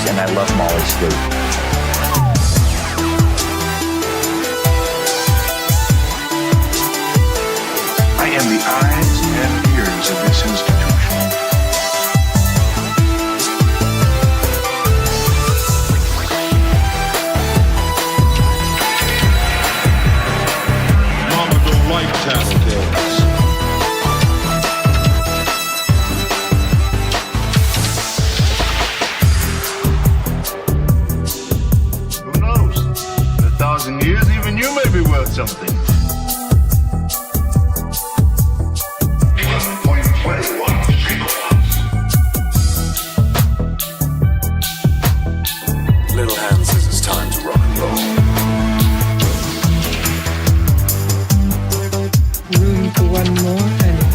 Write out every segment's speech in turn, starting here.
and I love Molly Sleuth. I am the eyes and ears of this institution. Mama don't like taffy days. Who knows? In 1,000 years, even you may be worth something. 11.21 Little Hand says it's time to rock and roll. Room for one more penny.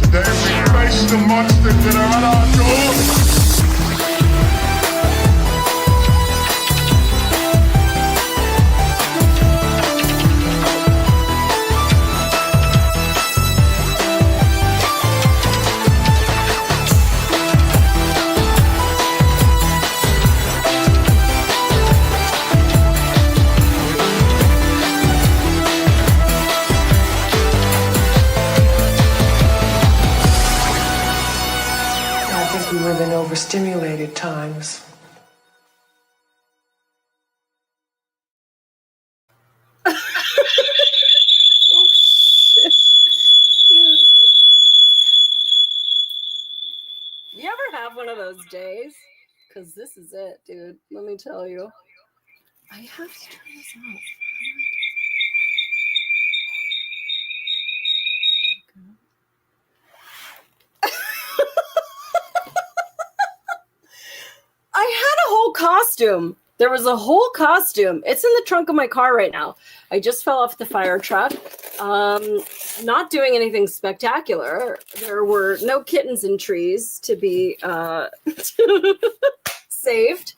Today we face the monsters that are at our door. I think we live in overstimulated times. Oh shit. Dude. You ever have one of those days? Because this is it, dude. Let me tell you. I have to turn this off. I had a whole costume. There was a whole costume. It's in the trunk of my car right now. I just fell off the fire truck. Not doing anything spectacular. There were no kittens in trees to be saved.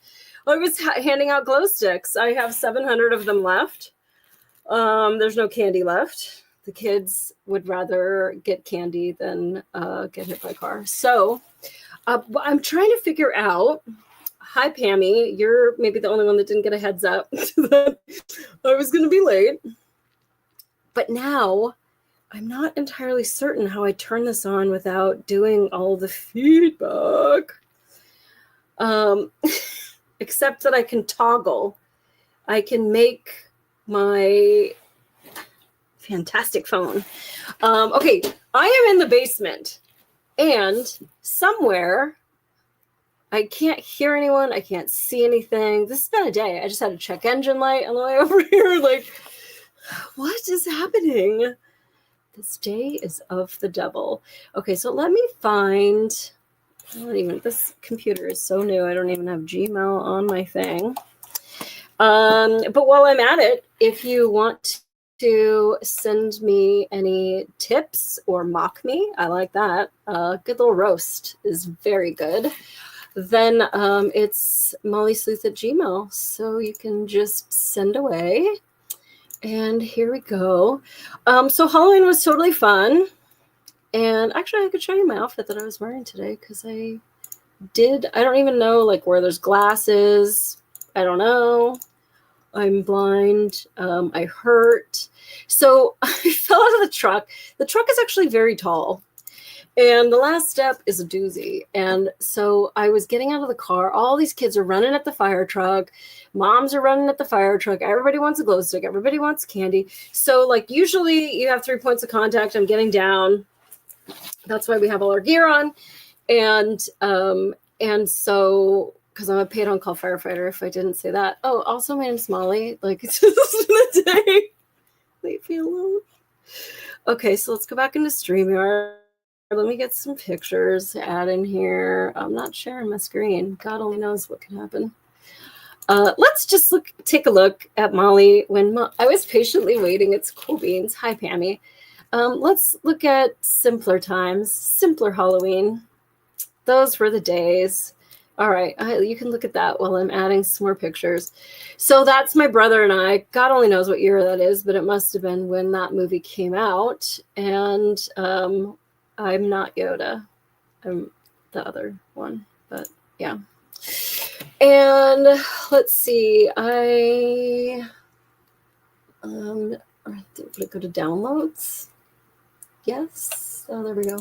I was handing out glow sticks. I have 700 of them left. There's no candy left. The kids would rather get candy than get hit by a car. So I'm trying to figure out. Hi, Pammy. You're maybe the only one that didn't get a heads up that I was going to be late. But now I'm not entirely certain how I turn this on without doing all the feedback. Except that I can toggle. I can make my fantastic phone. Okay, I am in the basement. And somewhere... I can't hear anyone. I can't see anything. This has been a day. I just had a check engine light on the way over here. Like, what is happening? This day is of the devil. Okay, so let me find... This computer is so new. I don't even have Gmail on my thing. But while I'm at it, if you want to send me any tips or mock me, I like that. Good little roast is very good. Then it's mollysleuth@gmail.com. So you can just send away. And here we go. So Halloween was totally fun. And actually, I could show you my outfit that I was wearing today because I don't even know like where there's glasses. I don't know. I'm blind. I hurt. So I fell out of the truck. The truck is actually very tall. And the last step is a doozy. And so I was getting out of the car. All these kids are running at the fire truck. Moms are running at the fire truck. Everybody wants a glow stick. Everybody wants candy. So like usually you have 3 points of contact. I'm getting down. That's why we have all our gear on. And so, because I'm a paid on call firefighter, if I didn't say that. Oh, also my name's Molly. Like it's just been a day. Leave me alone. Okay, so let's go back into StreamYard. Let me get some pictures to add in here. I'm not sharing my screen. God only knows what can happen. Let's just take a look at Molly when I was patiently waiting. It's Cool Beans. Hi, Pammy. Let's look at simpler times, simpler Halloween. Those were the days. All right, you can look at that while I'm adding some more pictures. So that's my brother and I. God only knows what year that is, but it must have been when that movie came out. And I'm not Yoda. the other one, but yeah. And let's see, would it go to downloads? Yes. Oh, there we go.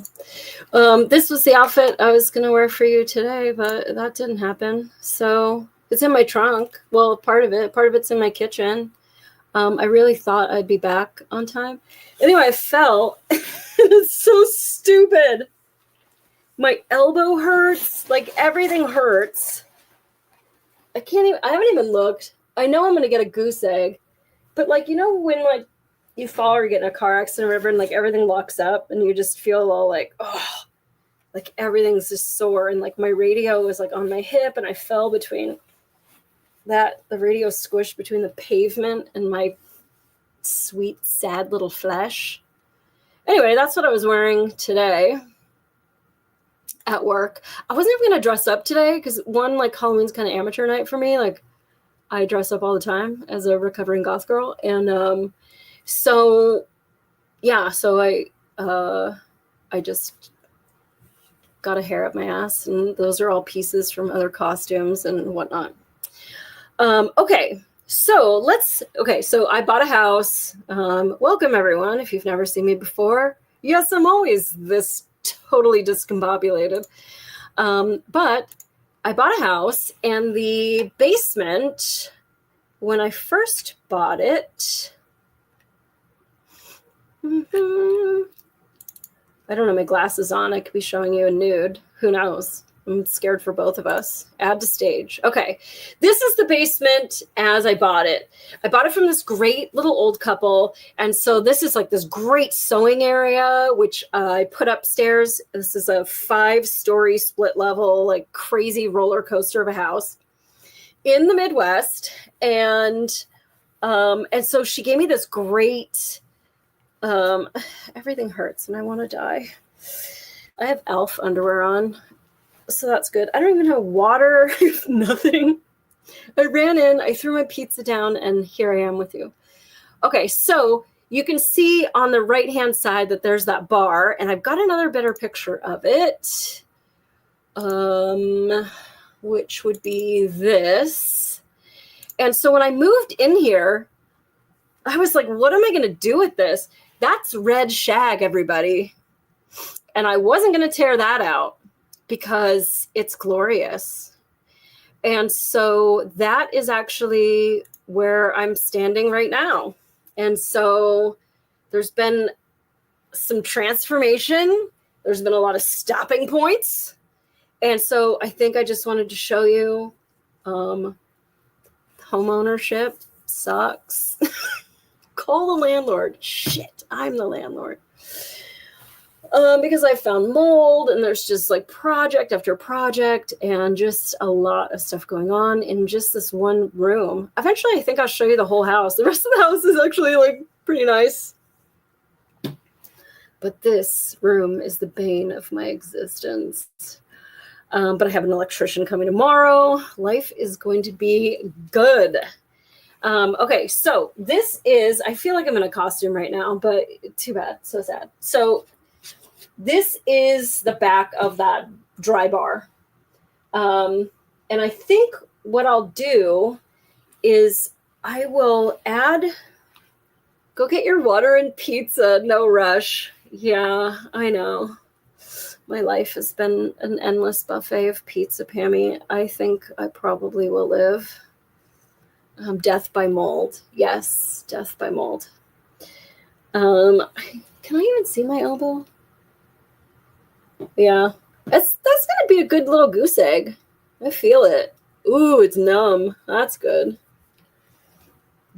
This was the outfit I was going to wear for you today, but that didn't happen. So it's in my trunk. Well, part of it's in my kitchen. I really thought I'd be back on time. Anyway, I fell. It's so stupid. My elbow hurts. Like, everything hurts. I haven't even looked. I know I'm going to get a goose egg. But, like, you know when, like, you fall or you get in a car accident or whatever, and, like, everything locks up and you just feel all, like, oh, like, everything's just sore. And, like, my radio was, like, on my hip, and I fell between the radio squished between the pavement and my sweet, sad little flesh. Anyway, that's what I was wearing today at work. I wasn't even going to dress up today because, one, like, Halloween's kind of amateur night for me. Like, I dress up all the time as a recovering goth girl. And so I just got a hair up my ass, and those are all pieces from other costumes and whatnot. Okay, so I bought a house. Welcome, everyone. If you've never seen me before, yes, I'm always this totally discombobulated. But I bought a house, and the basement, when I first bought it, I don't have my glasses on. I could be showing you a nude. Who knows? I'm scared for both of us. Add to stage. Okay. This is the basement as I bought it. I bought it from this great little old couple. And so this is like this great sewing area, which I put upstairs. This is a 5-story split level, like crazy roller coaster of a house in the Midwest. And so she gave me this great, everything hurts and I want to die. I have Elf underwear on. So that's good. I don't even have water. I have nothing. I ran in, I threw my pizza down, and here I am with you. Okay, so you can see on the right-hand side that there's that bar, and I've got another better picture of it, which would be this. And so when I moved in here, I was like, what am I going to do with this? That's red shag, everybody. And I wasn't going to tear that out, because it's glorious. And so that is actually where I'm standing right now. And so there's been some transformation. There's been a lot of stopping points. And so I think I just wanted to show you homeownership sucks. Call the landlord. Shit, I'm the landlord. Because I found mold, and there's just like project after project and just a lot of stuff going on in just this one room. Eventually, I think I'll show you the whole house. The rest of the house is actually like pretty nice. But this room is the bane of my existence. But I have an electrician coming tomorrow. Life is going to be good. Okay, so this is, I feel like I'm in a costume right now, but too bad, so sad. So this is the back of that dry bar. And I think what I'll do is I will add, go get your water and pizza, no rush. Yeah, I know. My life has been an endless buffet of pizza, Pammy. I think I probably will live. Death by mold. Yes, death by mold. Can I even see my elbow? Yeah, that's gonna be a good little goose egg. I feel it. Ooh, it's numb. That's good.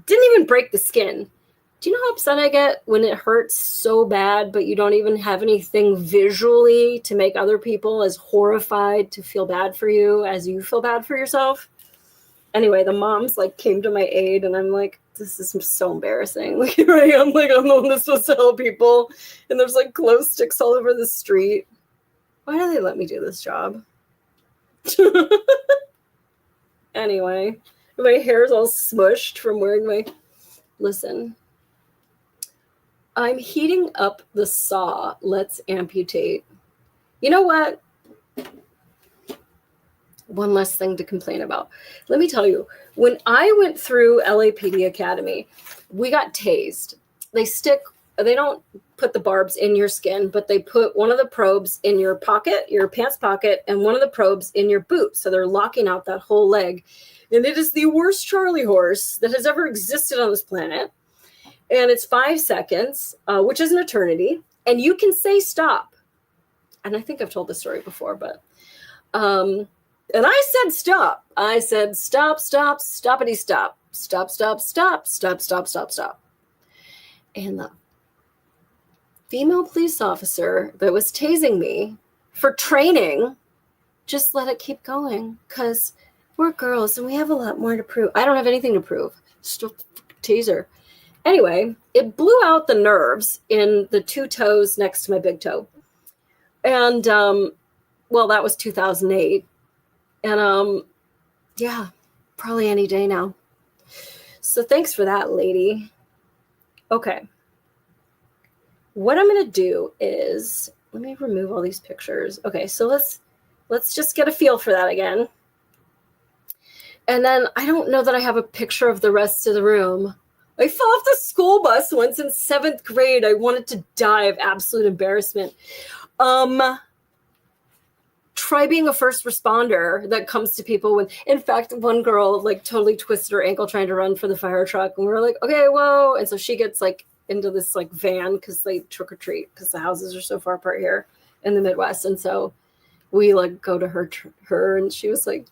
Didn't even break the skin. Do you know how upset I get when it hurts so bad, but you don't even have anything visually to make other people as horrified to feel bad for you as you feel bad for yourself? Anyway, the moms like came to my aid, and I'm like, this is so embarrassing. Like, here I am, like, I'm the one that's supposed to help people, and there's like glow sticks all over the street. Why do they let me do this job? Anyway, my hair's all smushed from wearing my... Listen. I'm heating up the saw. Let's amputate. You know what? One less thing to complain about. Let me tell you, when I went through LAPD Academy, we got tased. They don't put the barbs in your skin, but they put one of the probes in your pocket, your pants pocket, and one of the probes in your boot. So they're locking out that whole leg. And it is the worst Charlie horse that has ever existed on this planet. And it's 5 seconds, which is an eternity. And you can say stop. And I think I've told this story before, but and I said stop. I said stop, stop, stoppity stop. Stop, stop, stop, stop, stop, stop, stop. And the female police officer that was tasing me for training just let it keep going because we're girls and we have a lot more to prove. I don't have anything to prove. Just a taser. Anyway, it blew out the nerves in the 2 toes next to my big toe. And, well, that was 2008. And, yeah, probably any day now. So thanks for that, lady. Okay. What I'm going to do is, let me remove all these pictures. Okay, so let's just get a feel for that again. And then I don't know that I have a picture of the rest of the room. I fell off the school bus once in 7th grade. I wanted to die of absolute embarrassment. Try being a first responder that comes to people when, in fact, one girl like totally twisted her ankle trying to run for the fire truck. And we were like, okay, whoa. And so she gets like into this like van because they trick or treat because the houses are so far apart here in the Midwest. And so we like go to her and she was like,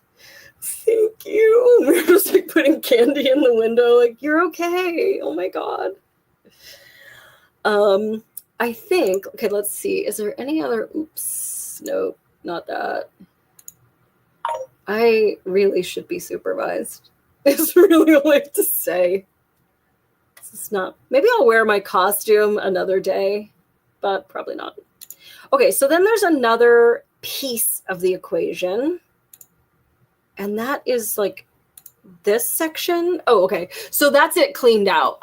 thank you. We were just like putting candy in the window, like, you're okay. Oh my God. I think, okay, let's see. Is there any other, oops, nope, not that. I really should be supervised. It's really all I have to say. It's not, maybe I'll wear my costume another day, but probably not. Okay, so then there's another piece of the equation. And that is like this section. Oh, okay. So that's it cleaned out.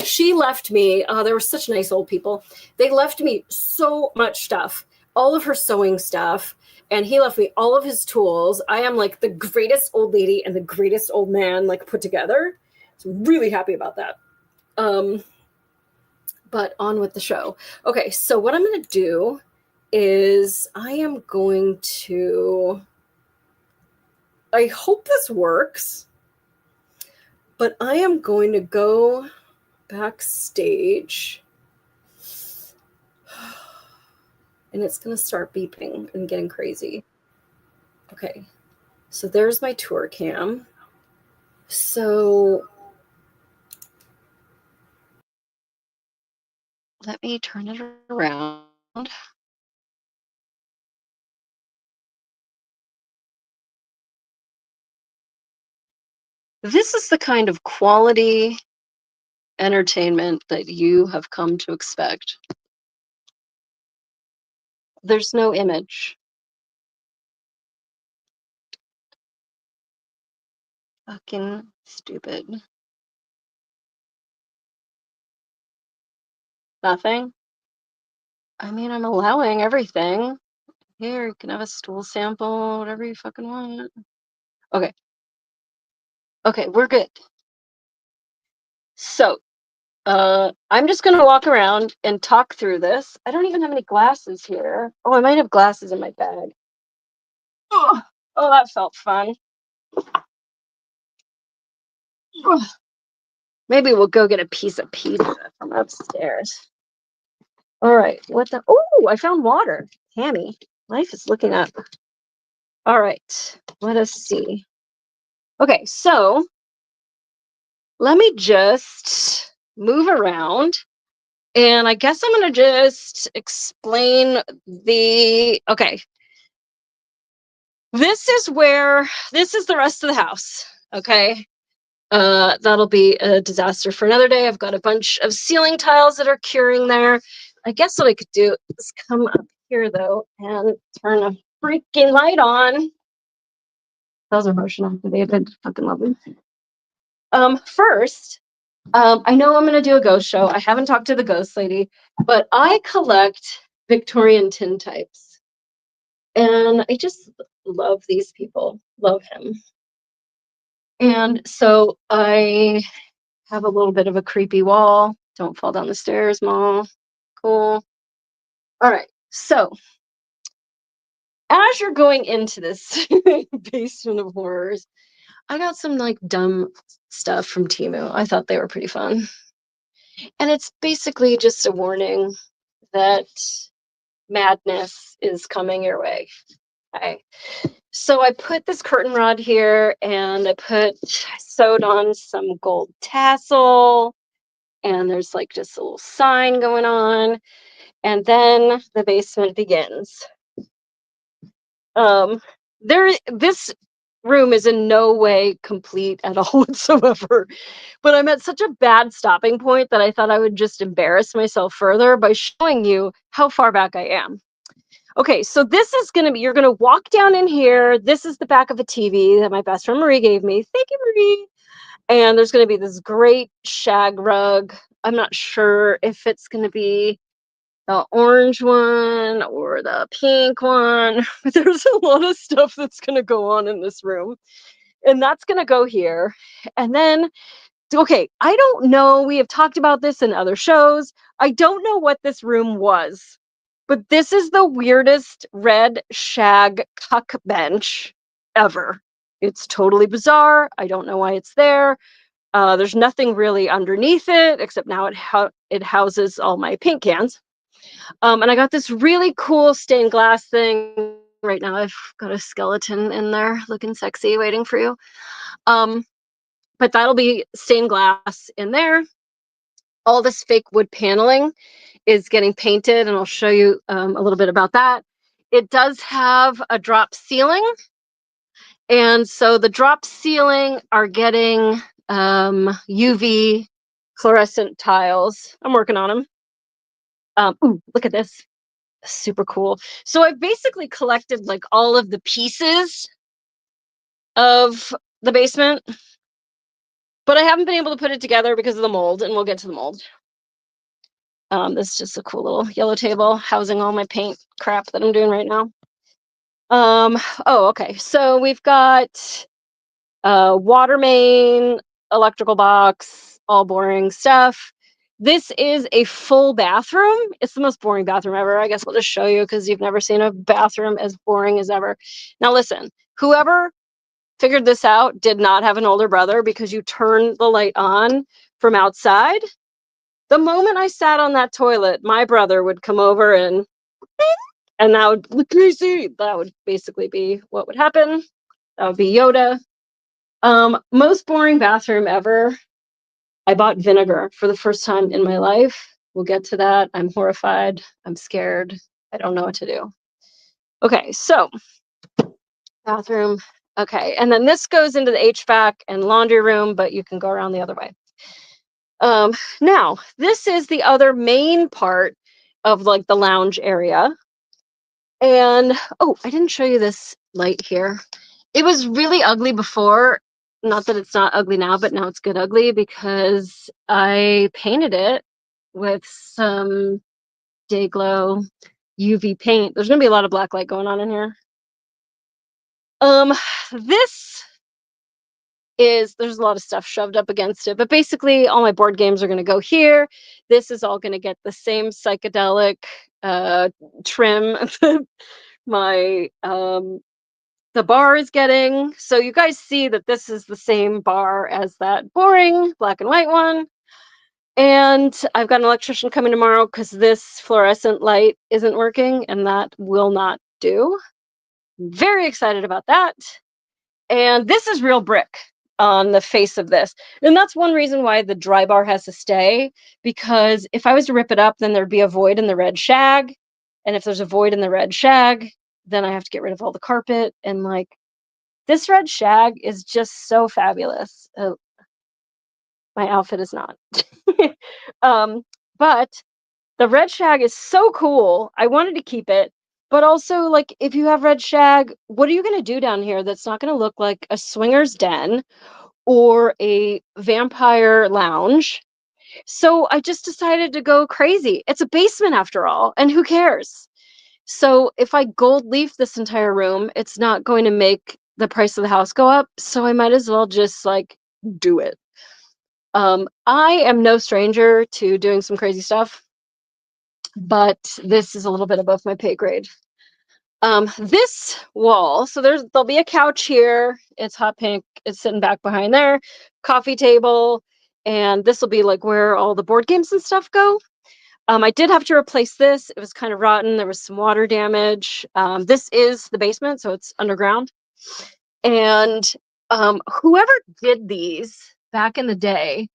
She left me, they were such nice old people. They left me so much stuff, all of her sewing stuff. And he left me all of his tools. I am like the greatest old lady and the greatest old man like put together. So I'm really happy about that. But on with the show. Okay, so what I'm going to do is I am going to, I hope this works, but I am going to go backstage and it's going to start beeping and getting crazy. Okay, so there's my tour cam. So let me turn it around. This is the kind of quality entertainment that you have come to expect. There's no image. Fucking stupid. Nothing. I mean, I'm allowing everything. Here, you can have a stool sample, whatever you fucking want. Okay. Okay, we're good. So, I'm just going to walk around and talk through this. I don't even have any glasses here. Oh, I might have glasses in my bag. Oh, that felt fun. Oh. Maybe we'll go get a piece of pizza from upstairs. All right, what the? Oh, I found water. Tammy, life is looking up. All right, let us see. Okay, so let me just move around. And I guess I'm going to just explain okay. This is the rest of the house. Okay. That'll be a disaster for another day. I've got a bunch of ceiling tiles that are curing there. I guess what I could do is come up here though and turn a freaking light on. That was emotional. They've been fucking lovely. First, I know I'm going to do a ghost show. I haven't talked to the ghost lady, but I collect Victorian tintypes. And I just love these people, love him. And so I have a little bit of a creepy wall. Don't fall down the stairs, Mom. Cool. All right. So as you're going into this basement of horrors, I got some like dumb stuff from Temu. I thought they were pretty fun. And it's basically just a warning that madness is coming your way. Okay. So I put this curtain rod here and I sewed on some gold tassel, and there's like just a little sign going on. And then the basement begins. This room is in no way complete at all whatsoever, but I'm at such a bad stopping point that I thought I would just embarrass myself further by showing you how far back I am. Okay, so this is gonna be, you're gonna walk down in here. This is the back of a TV that my best friend Marie gave me. Thank you, Marie. And there's gonna be this great shag rug. I'm not sure if it's gonna be the orange one or the pink one. There's a lot of stuff that's going to go on in this room. And that's going to go here. And then, okay, I don't know. We have talked about this in other shows. I don't know what this room was, but this is the weirdest red shag cuck bench ever. It's totally bizarre. I don't know why it's there. There's nothing really underneath it, except now it houses all my paint cans. And I got this really cool stained glass thing. Right now I've got a skeleton in there looking sexy, waiting for you. But that'll be stained glass in there. All this fake wood paneling is getting painted, and I'll show you a little bit about that. It does have a drop ceiling. And so the drop ceiling are getting UV fluorescent tiles. I'm working on them. Ooh, look at this. Super cool. So I've basically collected like all of the pieces of the basement, but I haven't been able to put it together because of the mold, and we'll get to the mold. This is just a cool little yellow table housing all my paint crap that I'm doing right now. Oh, okay. So we've got water main, electrical box, all boring stuff. This is a full bathroom. It's the most boring bathroom ever. I guess I'll just show you because you've never seen a bathroom as boring as ever. Now listen, whoever figured this out did not have an older brother, because you turn the light on from outside. The moment I sat on that toilet, my brother would come over and that would look crazy. That would basically be what would happen. That would be Yoda. Most boring bathroom ever. I bought vinegar for the first time in my life. We'll get to that. I'm horrified. I'm scared. I don't know what to do. Okay, so bathroom. Okay, and then this goes into the HVAC and laundry room, but you can go around the other way. Now, this is the other main part of like the lounge area. And oh, I didn't show you this light here. It was really ugly before. Not that it's not ugly now, but now it's good ugly because I painted it with some Day Glow UV paint. There's gonna be a lot of black light going on in here. This is, there's a lot of stuff shoved up against it, but basically all my board games are gonna go here. This is all gonna get the same psychedelic trim. My the bar is getting. So you guys see that this is the same bar as that boring black and white one. And I've got an electrician coming tomorrow because this fluorescent light isn't working, and that will not do. Very excited about that. And this is real brick on the face of this. And that's one reason why the dry bar has to stay, because if I was to rip it up, then there'd be a void in the red shag. And if there's a void in the red shag, then I have to get rid of all the carpet. And like, this red shag is just so fabulous. My outfit is not. But the red shag is so cool. I wanted to keep it. But also, like, if you have red shag, what are you going to do down here that's not going to look like a swinger's den or a vampire lounge? So I just decided to go crazy. It's a basement after all, and who cares? So if I gold leaf this entire room, it's not going to make the price of the house go up. So I might as well just like do it. I am no stranger to doing some crazy stuff, but this is a little bit above my pay grade. This wall, so there'll be a couch here. It's hot pink. It's sitting back behind there, coffee table, and this will be like where all the board games and stuff go. I did have to replace this. It was kind of rotten. There was some water damage. This is the basement, so it's underground. And whoever did these back in the day,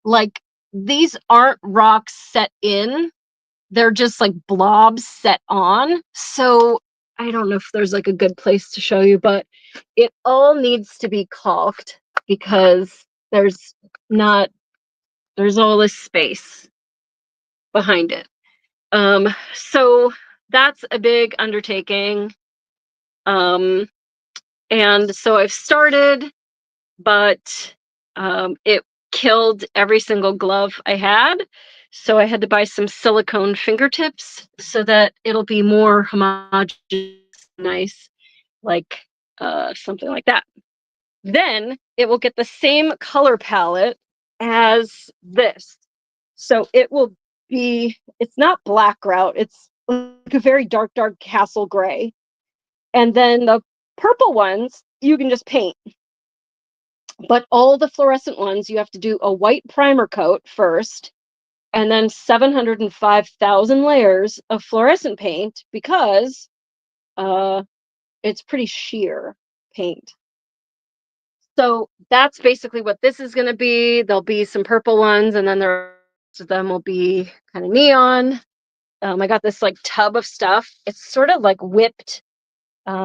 like these aren't rocks set in, they're just like blobs set on. So I don't know if there's like a good place to show you, but it all needs to be caulked because there's all this space behind it. So that's a big undertaking. And so I've started, but it killed every single glove I had. So I had to buy some silicone fingertips so that it'll be more homogeneous, nice, like something like that. Then it will get the same color palette as this. So it will be, it's not black grout, it's like a very dark, dark castle gray. And then the purple ones, you can just paint. But all the fluorescent ones, you have to do a white primer coat first, and then 705,000 layers of fluorescent paint because it's pretty sheer paint. So that's basically what this is going to be. There'll be some purple ones, and then the rest of them will be kind of neon. I got this like tub of stuff. It's sort of like whipped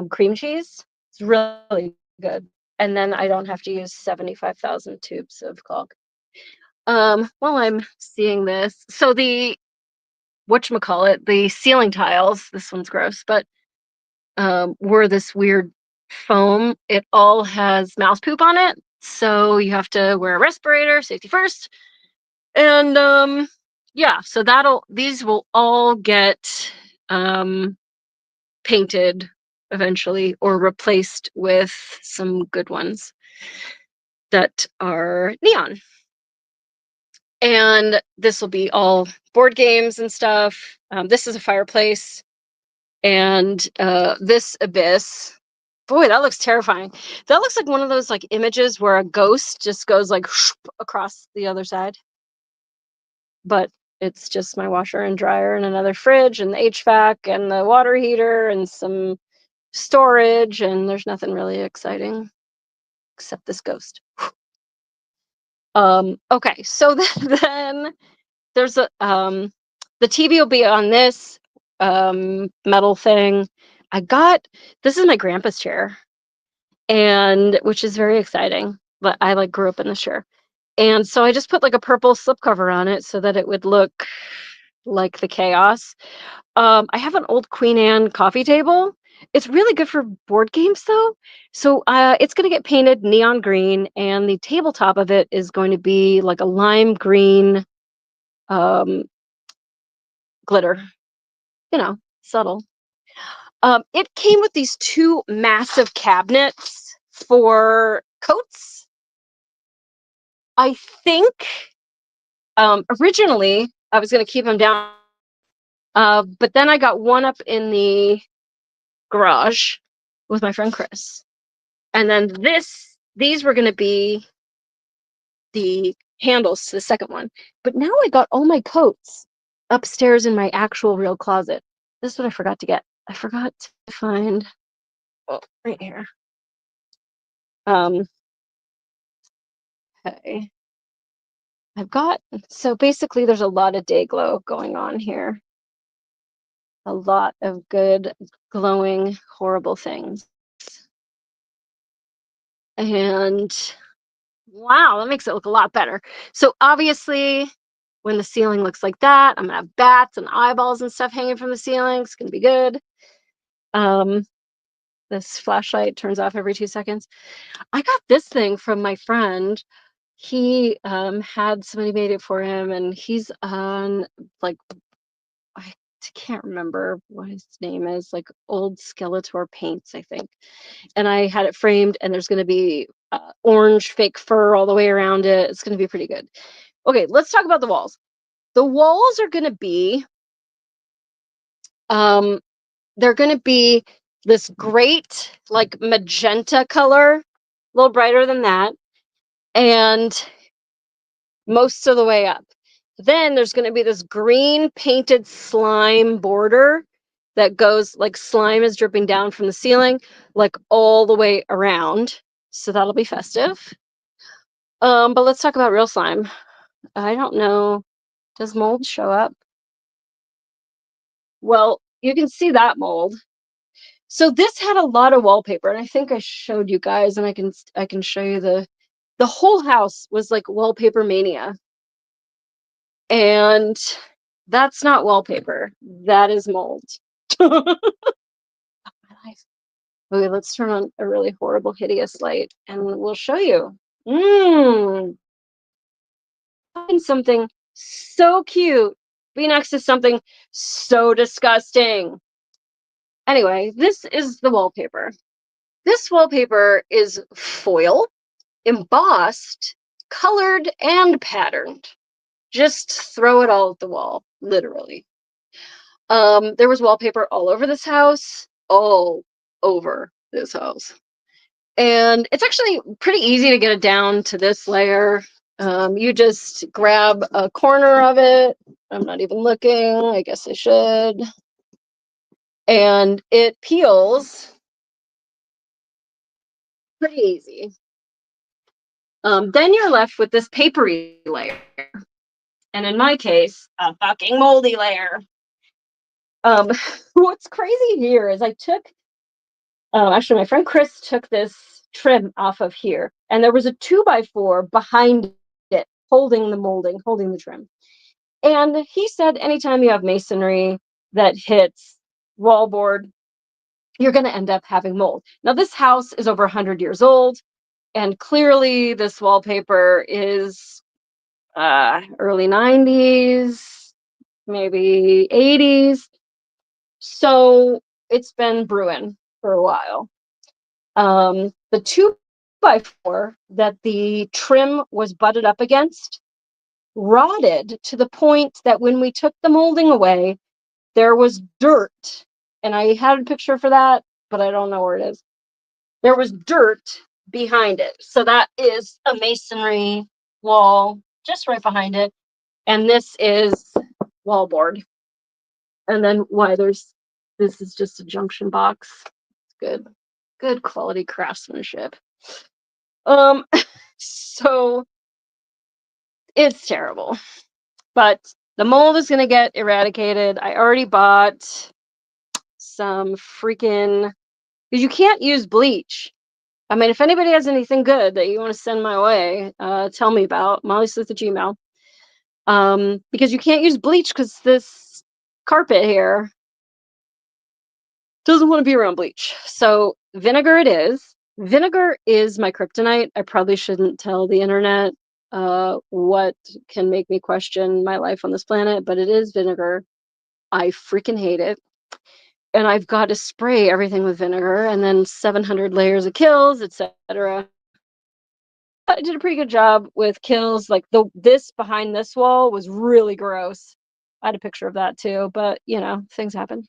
cream cheese. It's really good. And then I don't have to use 75,000 tubes of caulk. While I'm seeing this, so the whatchamacallit, the ceiling tiles, this one's gross, but were this weird foam. It all has mouse poop on it. So you have to wear a respirator, safety first. And yeah, so these will all get painted eventually or replaced with some good ones that are neon. And this will be all board games and stuff. This is a fireplace. And this abyss, boy, that looks terrifying. That looks like one of those like images where a ghost just goes like across the other side. But it's just my washer and dryer and another fridge and the HVAC and the water heater and some storage, and there's nothing really exciting except this ghost. Okay, so then there's a the TV will be on this metal thing. This is my grandpa's chair, and which is very exciting, but I like grew up in this chair. And so I just put like a purple slipcover on it so that it would look like the chaos. I have an old Queen Anne coffee table. It's really good for board games though. So it's going to get painted neon green, and the tabletop of it is going to be like a lime green glitter, subtle. It came with these two massive cabinets for coats. I think originally I was going to keep them down, but then I got one up in the garage with my friend Chris. And then these were going to be the handles to the second one. But now I got all my coats upstairs in my actual real closet. This is what I forgot to get. I forgot to find, right here. Okay. So basically there's a lot of day glow going on here. A lot of good, glowing, horrible things. And wow, that makes it look a lot better. So obviously, when the ceiling looks like that, I'm gonna have bats and eyeballs and stuff hanging from the ceiling. It's gonna be good. This flashlight turns off every 2 seconds. I got this thing from my friend. He had somebody made it for him, and he's on like can't remember what his name is, like Old Skeletor Paints, I think. And I had it framed, and there's going to be orange fake fur all the way around it. It's going to be pretty good. Okay, let's talk about the walls. The walls are going to be, they're going to be this great, like magenta color, a little brighter than that, and most of the way up. Then there's going to be this green painted slime border that goes like slime is dripping down from the ceiling, like all the way around. So that'll be festive. But let's talk about real slime. I don't know. Does mold show up? Well, you can see that mold. So this had a lot of wallpaper, and I think I showed you guys, and I can show you the whole house was like wallpaper mania. And that's not wallpaper. That is mold. Okay, let's turn on a really horrible, hideous light, and we'll show you. Something so cute be next to something so disgusting. Anyway, this is the wallpaper. This wallpaper is foil, embossed, colored, and patterned. Just throw it all at the wall, literally. There was wallpaper all over this house, all over this house. And it's actually pretty easy to get it down to this layer. You just grab a corner of it. I'm not even looking. I guess I should. And it peels pretty easy. Then you're left with this papery layer. And in my case, a fucking moldy layer. What's crazy here is I took, actually my friend Chris took this trim off of here, and there was a 2x4 behind it, holding the molding, holding the trim. And he said, anytime you have masonry that hits wallboard, you're going to end up having mold. Now, this house is over 100 years old, and clearly this wallpaper is early 90s, maybe 80s. So it's been brewing for a while. The 2x4 that the trim was butted up against rotted to the point that when we took the molding away, there was dirt. And I had a picture for that, but I don't know where it is. There was dirt behind it. So that is a masonry wall just right behind it. And this is wallboard. And then why this is just a junction box. It's good quality craftsmanship. So it's terrible, but the mold is going to get eradicated. I already bought some freaking, because you can't use bleach. I mean, if anybody has anything good that you want to send my way, tell me about mollysleuth@gmail. Because you can't use bleach because this carpet here doesn't want to be around bleach. So vinegar it is. Vinegar is my kryptonite. I probably shouldn't tell the internet what can make me question my life on this planet, but it is vinegar. I freaking hate it. And I've got to spray everything with vinegar and then 700 layers of kills, etc. I did a pretty good job with kills. Like this behind this wall was really gross. I had a picture of that too, but you know, things happen.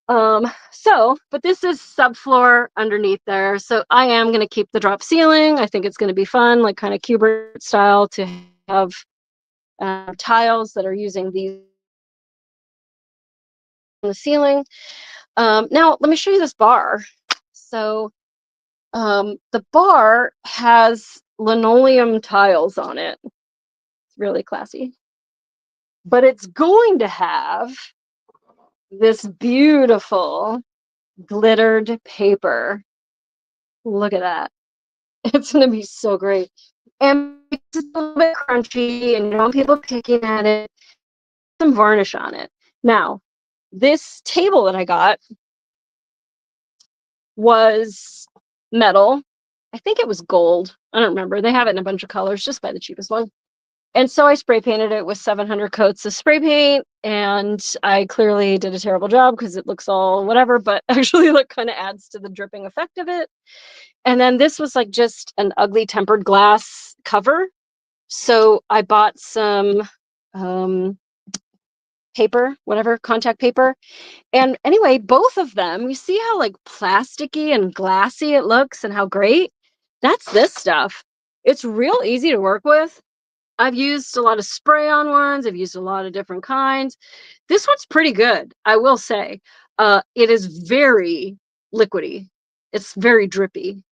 But this is subfloor underneath there. So I am going to keep the drop ceiling. I think it's going to be fun, like kind of Kubert style, to have tiles that are using these on the ceiling. Now let me show you this bar. So the bar has linoleum tiles on it. It's really classy. But it's going to have this beautiful glittered paper. Look at that. It's going to be so great. And it's a little bit crunchy, and you don't want people picking at it. Some varnish on it. Now, this table that I got was metal. I think it was gold. I don't remember. They have it in a bunch of colors. Just buy the cheapest one. And so I spray painted it with 700 coats of spray paint, and I clearly did a terrible job because it looks all whatever, but actually like kind of adds to the dripping effect of it. And then this was like just an ugly tempered glass cover. So I bought some paper, whatever, contact paper. And anyway, both of them, you see how like plasticky and glassy it looks and how great? That's this stuff. It's real easy to work with. I've used a lot of spray-on ones. I've used a lot of different kinds. This one's pretty good, I will say. It is very liquidy. It's very drippy.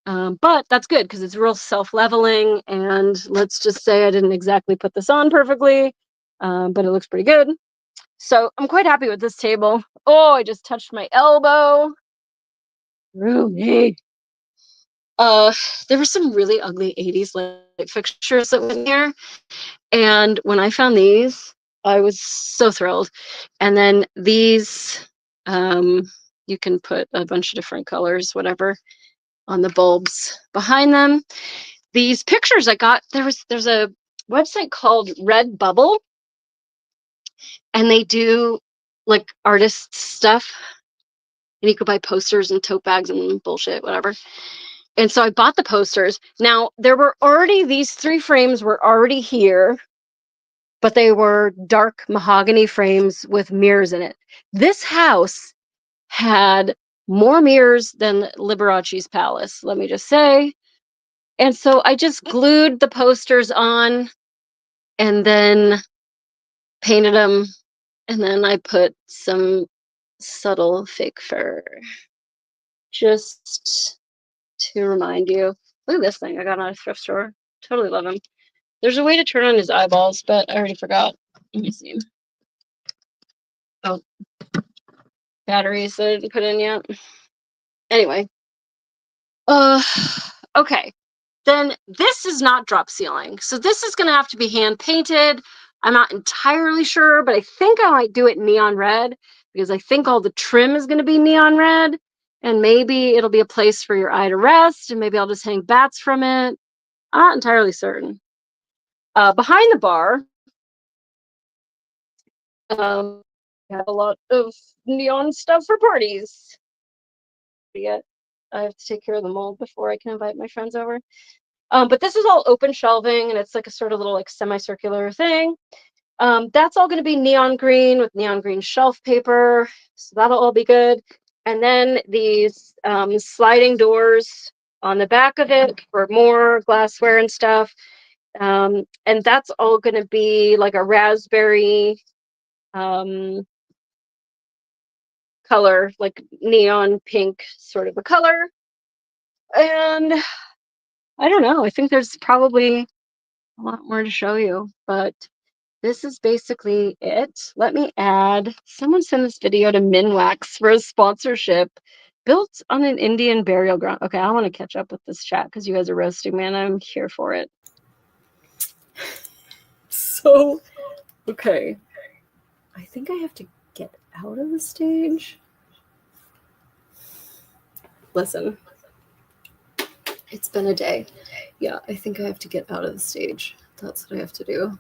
But that's good because it's real self-leveling. And let's just say I didn't exactly put this on perfectly, but it looks pretty good. So I'm quite happy with this table. Oh, I just touched my elbow. Roomy. There were some really ugly 80s light fixtures that went here. And when I found these, I was so thrilled. And then these, you can put a bunch of different colors, whatever, on the bulbs behind them. These pictures I got, there's a website called Redbubble, and they do like artist stuff. And you could buy posters and tote bags and bullshit, whatever. And so I bought the posters. Now, there were already, these 3 frames were already here, but they were dark mahogany frames with mirrors in it. This house had more mirrors than Liberace's palace, let me just say. And so I just glued the posters on and then painted them. And then I put some subtle fake fur just to remind you. Look at this thing I got on a thrift store. Totally love him. There's a way to turn on his eyeballs, but I already forgot. Let me see. Oh, batteries that I didn't put in yet. Anyway. Okay. Then this is not drop ceiling. So this is going to have to be hand painted. I'm not entirely sure, but I think I might do it neon red because I think all the trim is going to be neon red. And maybe it'll be a place for your eye to rest. And maybe I'll just hang bats from it. I'm not entirely certain. Behind the bar, we have a lot of neon stuff for parties. Yet I have to take care of the mold before I can invite my friends over. But this is all open shelving, and it's like a sort of little like semicircular thing. That's all going to be neon green with neon green shelf paper, so that'll all be good. And then these sliding doors on the back of it for more glassware and stuff. And that's all going to be like a raspberry color, like neon pink sort of a color. And I don't know, I think there's probably a lot more to show you, but this is basically it. Let me add, someone sent this video to Minwax for a sponsorship. Built on an Indian burial ground. Okay, I want to catch up with this chat because you guys are roasting me and I'm here for it. So, okay. I think I have to get out of the stage. Listen, it's been a day. Yeah, I think I have to get out of the stage. That's what I have to do.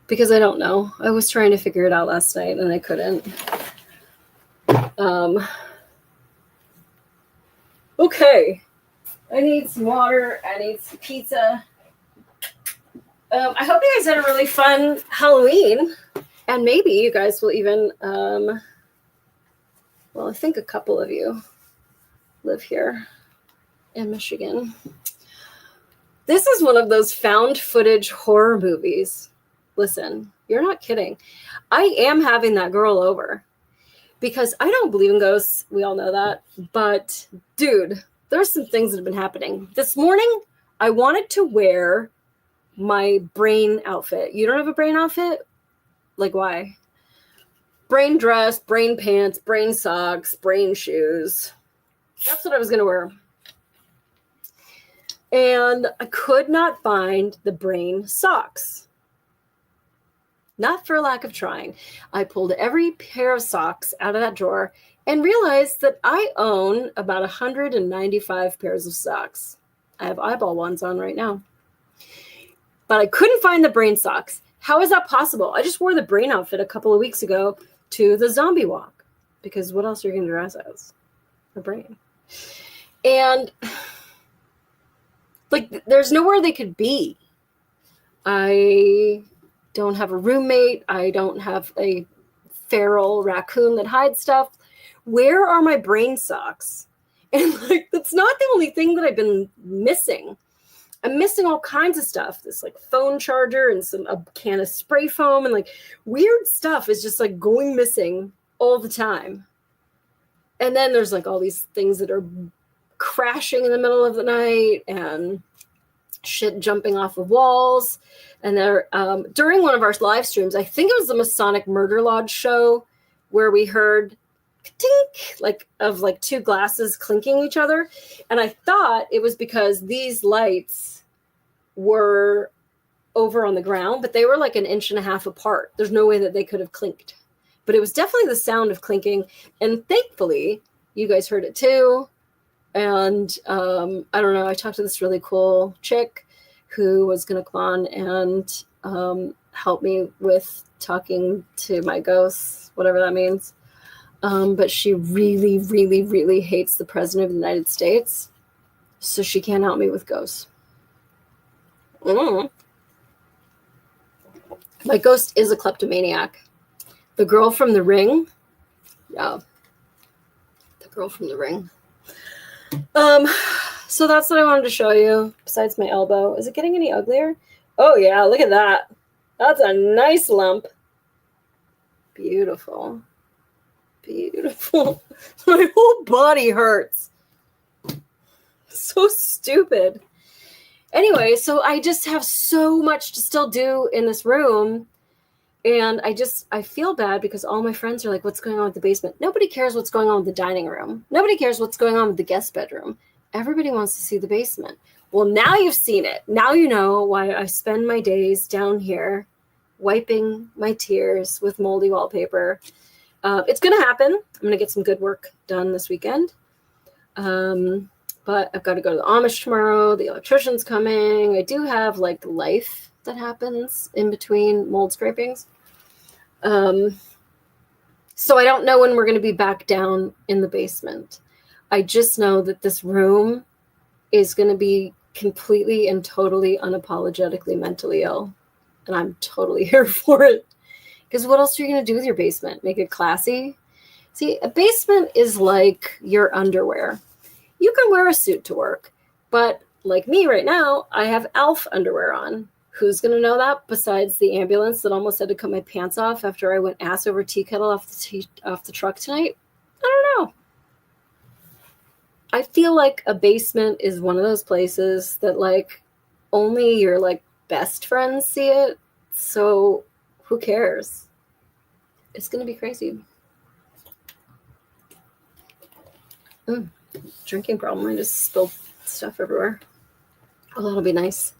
Because I don't know. I was trying to figure it out last night and I couldn't. Okay. I need some water. I need some pizza. I hope you guys had a really fun Halloween. And maybe you guys will even, well, I think a couple of you live here in Michigan. This is one of those found footage horror movies. Listen, you're not kidding. I am having that girl over because I don't believe in ghosts. We all know that. But dude, there's some things that have been happening. This morning, I wanted to wear my brain outfit. You don't have a brain outfit? Like, why? Brain dress, brain pants, brain socks, brain shoes. That's what I was going to wear. And I could not find the brain socks. Not for lack of trying. I pulled every pair of socks out of that drawer and realized that I own about 195 pairs of socks. I have eyeball ones on right now. but I couldn't find the brain socks. How is that possible? I just wore the brain outfit a couple of weeks ago to the zombie walk, because what else are you going to dress as? A brain. And like, there's nowhere they could be. I don't have a roommate. I don't have a feral raccoon that hides stuff. Where are my brain socks? And like, that's not the only thing that I've been missing. I'm missing all kinds of stuff. This like phone charger and a can of spray foam, and like weird stuff is just like going missing all the time. And then there's like all these things that are crashing in the middle of the night and shit jumping off of walls. And there, during one of our live streams, I think it was the Masonic Murder Lodge show, where we heard tink, like of like two glasses clinking each other. And I thought it was because these lights were over on the ground, but they were like 1.5 inches apart. There's no way that they could have clinked. But it was definitely the sound of clinking. And thankfully, you guys heard it too. And I don't know, I talked to this really cool chick who was going to come on and help me with talking to my ghosts, whatever that means. But she really, really, really hates the President of the United States. So she can't help me with ghosts. My ghost is a kleptomaniac. The girl from The Ring. Yeah. The girl from The Ring. So that's what I wanted to show you, besides my elbow. Is it getting any uglier? Oh, yeah, look at that. That's a nice lump. Beautiful. Beautiful. My whole body hurts. So stupid. Anyway, so I just have so much to still do in this room. And I feel bad because all my friends are like, what's going on with the basement? Nobody cares what's going on with the dining room. Nobody cares what's going on with the guest bedroom. Everybody wants to see the basement. Well, now you've seen it. Now you know why I spend my days down here wiping my tears with moldy wallpaper. It's going to happen. I'm going to get some good work done this weekend. But I've got to go to the Amish tomorrow. The electrician's coming. I do have like life that happens in between mold scrapings. So I don't know when we're going to be back down in the basement. I just know that this room is going to be completely and totally unapologetically mentally ill. And I'm totally here for it. Because what else are you going to do with your basement? Make it classy? See, a basement is like your underwear. You can wear a suit to work. But like me right now, I have ALF underwear on. Who's going to know that besides the ambulance that almost had to cut my pants off after I went ass over tea kettle off the truck tonight? I don't know. I feel like a basement is one of those places that like only your like best friends see it. So who cares? It's going to be crazy. Drinking problem. I just spilled stuff everywhere. Oh, that'll be nice.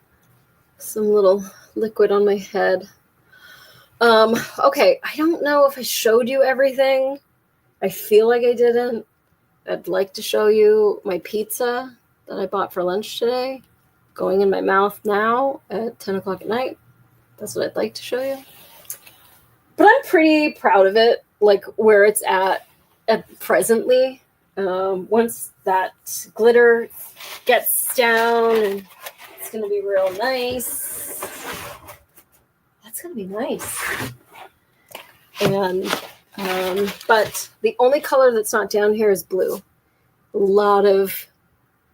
Some little liquid on my head. Okay, I don't know if I showed you everything. I feel like I didn't. I'd like to show you my pizza that I bought for lunch today, going in my mouth now at 10 o'clock at night. That's what I'd like to show you. But I'm pretty proud of it, like where it's at presently. Once that glitter gets down, and it's going to be real nice. That's going to be nice. And but the only color that's not down here is blue. A lot of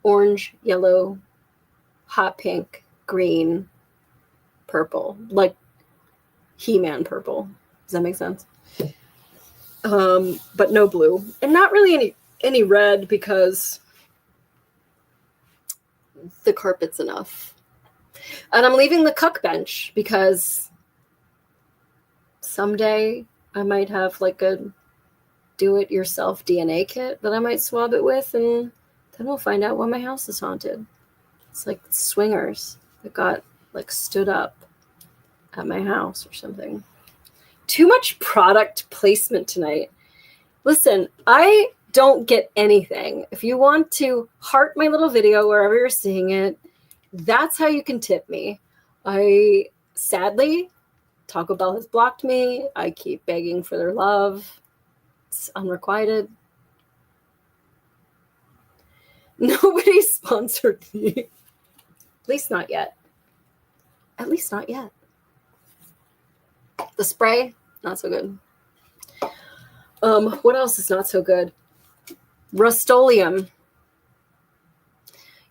orange, yellow, hot pink, green, purple, like He-Man purple. Does that make sense? But no blue, and not really any red because the carpet's enough. And I'm leaving the cook bench because someday I might have like a do-it-yourself DNA kit that I might swab it with, and then we'll find out why my house is haunted. It's like swingers that got like stood up at my house or something. Too much product placement tonight. Listen, I don't get anything. If you want to heart my little video wherever you're seeing it, that's how you can tip me. Sadly, Taco Bell has blocked me. I keep begging for their love. It's unrequited. Nobody sponsored me. At least not yet. At least not yet. The spray, not so good. What else is not so good? Rust-Oleum.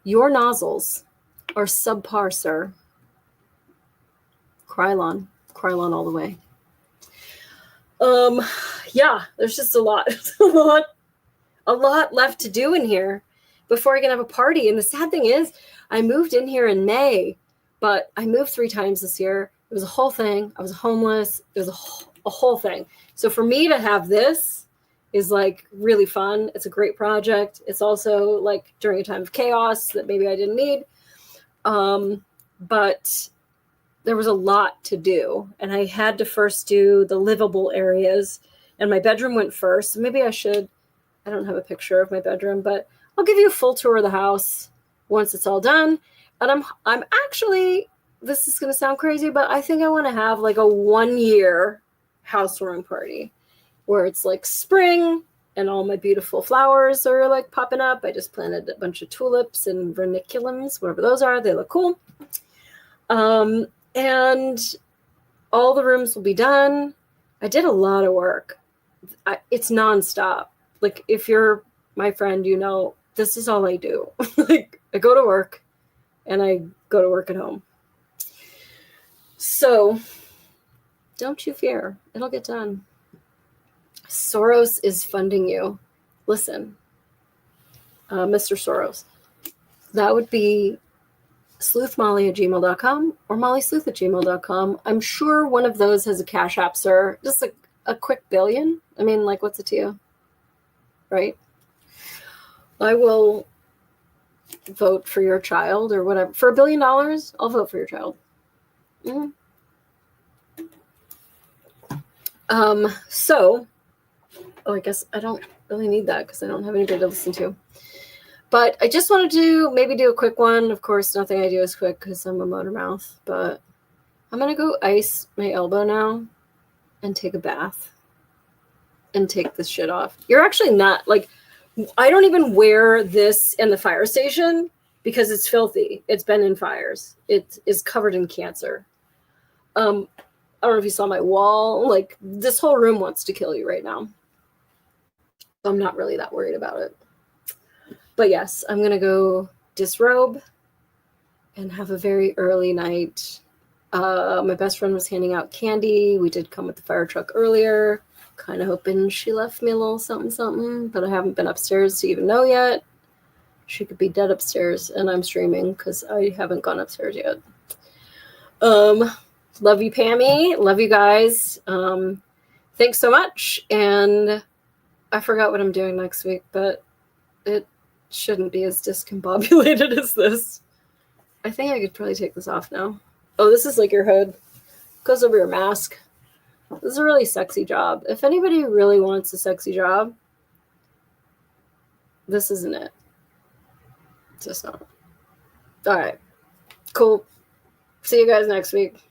Your nozzles are subpar, sir. Krylon all the way. Yeah, there's just a lot left to do in here before I can have a party. And the sad thing is, I moved in here in May, but I moved 3 times this year. It was a whole thing. I was homeless. It was a whole thing. So for me to have this is like really fun. It's a great project. It's also like during a time of chaos that maybe I didn't need. But there was a lot to do, and I had to first do the livable areas, and my bedroom went first. Maybe I don't have a picture of my bedroom, but I'll give you a full tour of the house once it's all done. And I'm actually, this is going to sound crazy, but I think I want to have like a 1-year housewarming party where it's like spring and all my beautiful flowers are like popping up. I just planted a bunch of tulips and vermiculums, whatever those are. They look cool. And all the rooms will be done. I did a lot of work. It's nonstop. Like, if you're my friend, you know, this is all I do. Like, I go to work and I go to work at home. So don't you fear. It'll get done. Soros is funding you. Listen, Mr. Soros, that would be sleuthmolly@gmail.com or mollysleuth@gmail.com. I'm sure one of those has a Cash App, sir. Just a quick billion. I mean, like, what's it to you? Right? I will vote for your child or whatever. For $1 billion, I'll vote for your child. Mm-hmm. I guess I don't really need that because I don't have anybody to listen to. But I just wanted to maybe do a quick one. Of course, nothing I do is quick because I'm a motor mouth. But I'm going to go ice my elbow now and take a bath and take this shit off. You're actually not, like, I don't even wear this in the fire station because it's filthy. It's been in fires. It is covered in cancer. I don't know if you saw my wall. Like, this whole room wants to kill you right now. So I'm not really that worried about it. But yes, I'm going to go disrobe and have a very early night. My best friend was handing out candy. We did come with the fire truck earlier. Kind of hoping she left me a little something, but I haven't been upstairs to even know yet. She could be dead upstairs, and I'm streaming because I haven't gone upstairs yet. Love you, Pammy. Love you guys. Thanks so much. And I forgot what I'm doing next week, but it shouldn't be as discombobulated as this. I think I could probably take this off now. Oh, this is like your hood. Goes over your mask. This is a really sexy job. If anybody really wants a sexy job, this isn't it. It's just not. All right. Cool. See you guys next week.